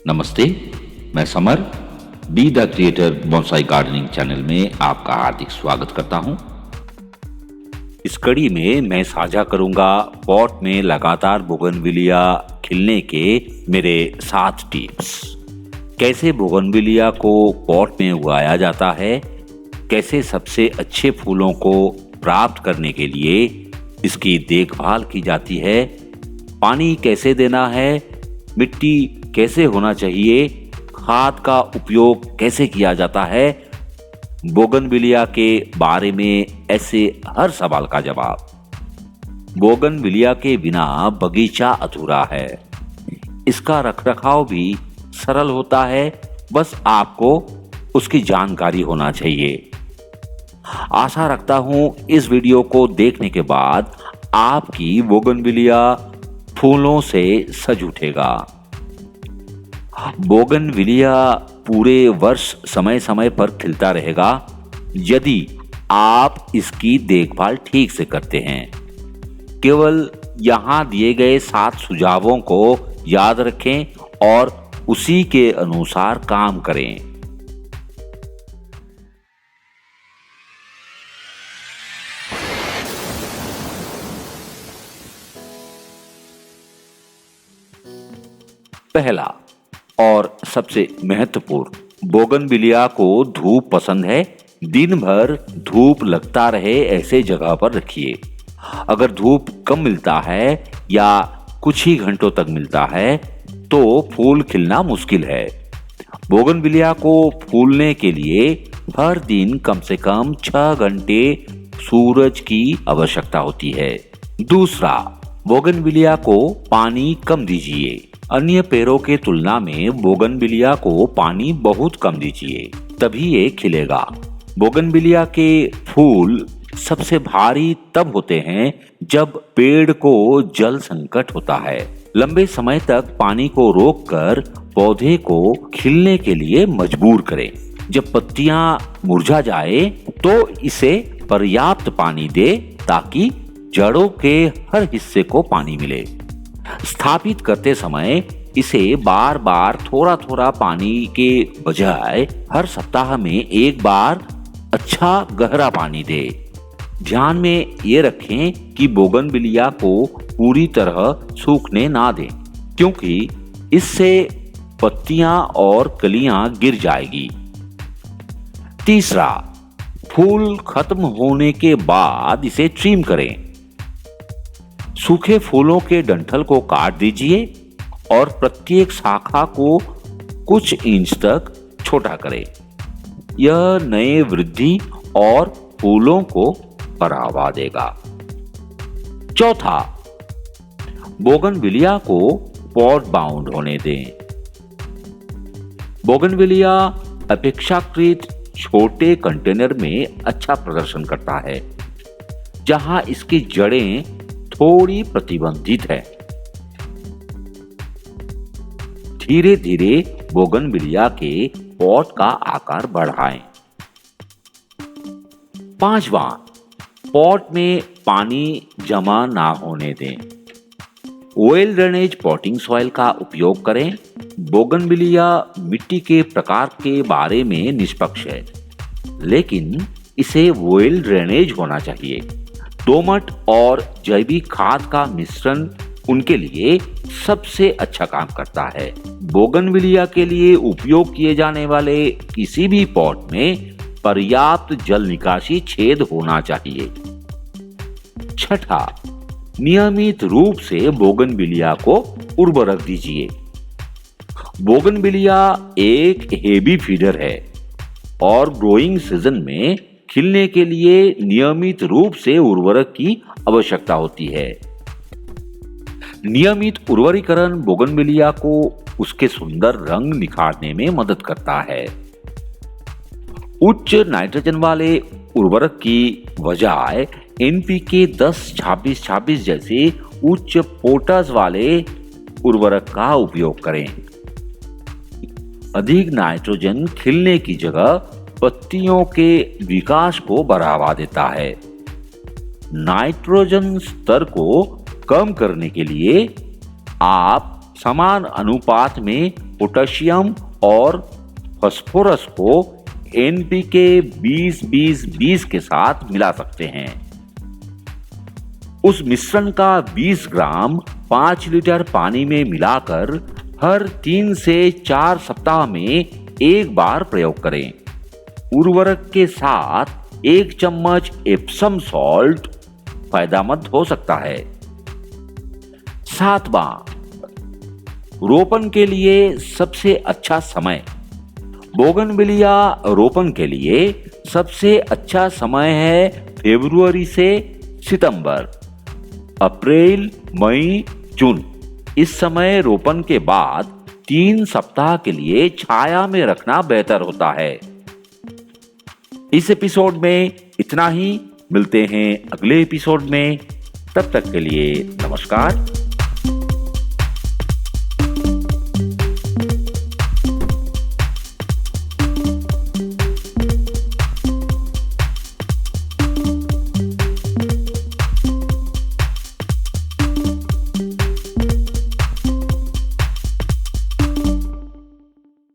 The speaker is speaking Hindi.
नमस्ते, मैं summer be the creator bonsai gardening channel में आपका हार्दिक स्वागत करता हूं। इस कड़ी में मैं साझा करूंगा पॉट में लगातार बोगनविलिया खिलने के मेरे 7 टिप्स। कैसे बोगनविलिया को पॉट में उगाया जाता है, कैसे सबसे अच्छे फूलों को प्राप्त करने के लिए इसकी देखभाल की जाती है, पानी कैसे देना है, मिट्टी कैसे होना चाहिए, खाद का उपयोग कैसे किया जाता है, बोगनविलिया के बारे में ऐसे हर सवाल का जवाब। बोगनविलिया के बिना बगीचा अधूरा है। इसका रखरखाव भी सरल होता है, बस आपको उसकी जानकारी होना चाहिए। आशा रखता हूं इस वीडियो को देखने के बाद आपकी बोगनविलिया फूलों से सज उठेगा। बोगनविलिया पूरे वर्ष समय समय पर खिलता रहेगा यदि आप इसकी देखभाल ठीक से करते हैं। केवल यहाँ दिए गए 7 सुझावों को याद रखें और उसी के अनुसार काम करें। पहला और सबसे महत्वपूर्ण, बोगनविलिया को धूप पसंद है। दिन भर धूप लगता रहे ऐसे जगह पर रखिए। अगर धूप कम मिलता है या कुछ ही घंटों तक मिलता है तो फूल खिलना मुश्किल है। बोगनविलिया को फूलने के लिए हर दिन कम से कम 6 घंटे सूरज की आवश्यकता होती है। दूसरा, बोगनविलिया को पानी कम दीजिए। अन्य पेड़ों के तुलना में बोगनविलिया को पानी बहुत कम दीजिए, तभी ये खिलेगा। बोगनविलिया के फूल सबसे भारी तब होते हैं जब पेड़ को जल संकट होता है। लंबे समय तक पानी को रोककर पौधे को खिलने के लिए मजबूर करें। जब पत्तियां मुरझा जाए तो इसे पर्याप्त पानी दे ताकि जड़ों के हर हिस्से को पानी मिले। स्थापित करते समय इसे बार बार थोड़ा थोड़ा पानी के बजाय हर सप्ताह में एक बार अच्छा गहरा पानी दे। ध्यान में ये रखें कि बोगनविलिया को पूरी तरह सूखने ना दें, क्योंकि इससे पत्तियां और कलियां गिर जाएगी। तीसरा, फूल खत्म होने के बाद इसे ट्रिम करें। सूखे फूलों के डंठल को काट दीजिए और प्रत्येक शाखा को कुछ इंच तक छोटा करें। यह नए वृद्धि और फूलों को बढ़ावा देगा। चौथा, बोगनविलिया को पॉट बाउंड होने दें। बोगनविलिया अपेक्षाकृत छोटे कंटेनर में अच्छा प्रदर्शन करता है, जहां इसकी जड़ें थोड़ी प्रतिबंधित है। धीरे धीरे बोगनविलिया के पॉट का आकार बढ़ाएं। पांचवा, पॉट में पानी जमा ना होने दें। वेल ड्रेनेज पॉटिंग सॉइल का उपयोग करें। बोगनविलिया मिट्टी के प्रकार के बारे में निष्पक्ष है, लेकिन इसे वेल ड्रेनेज होना चाहिए। दोमट और जैविक खाद का मिश्रण उनके लिए सबसे अच्छा काम करता है। बोगनविलिया के लिए उपयोग किए जाने वाले किसी भी पॉट में पर्याप्त जल निकासी छेद होना चाहिए। छठा, नियमित रूप से बोगनविलिया को उर्वरक दीजिए। बोगनविलिया एक हेवी फीडर है और ग्रोइंग सीजन में खिलने के लिए नियमित रूप से उर्वरक की आवश्यकता होती है। नियमित उर्वरीकरण बोगनविलिया को उसके सुंदर रंग निखारने में मदद करता है। उच्च नाइट्रोजन वाले उर्वरक की बजाय एनपीके 10-26-26 जैसे उच्च पोटाश वाले उर्वरक का उपयोग करें। अधिक नाइट्रोजन खिलने की जगह पत्तियों के विकास को बढ़ावा देता है। नाइट्रोजन स्तर को कम करने के लिए आप समान अनुपात में पोटेशियम और फास्फोरस को एनपीके 20-20-20 के साथ मिला सकते हैं। उस मिश्रण का 20 ग्राम 5 लीटर पानी में मिलाकर हर 3 से 4 सप्ताह में एक बार प्रयोग करें। उर्वरक के साथ 1 चम्मच एप्सम सॉल्ट फायदेमंद हो सकता है। 7वां, रोपण के लिए सबसे अच्छा समय। बोगनविलिया रोपण के लिए सबसे अच्छा समय है फरवरी से सितंबर। अप्रैल, मई, जून इस समय रोपण के बाद 3 सप्ताह के लिए छाया में रखना बेहतर होता है। इस एपिसोड में इतना ही। मिलते हैं अगले एपिसोड में। तब तक के लिए नमस्कार।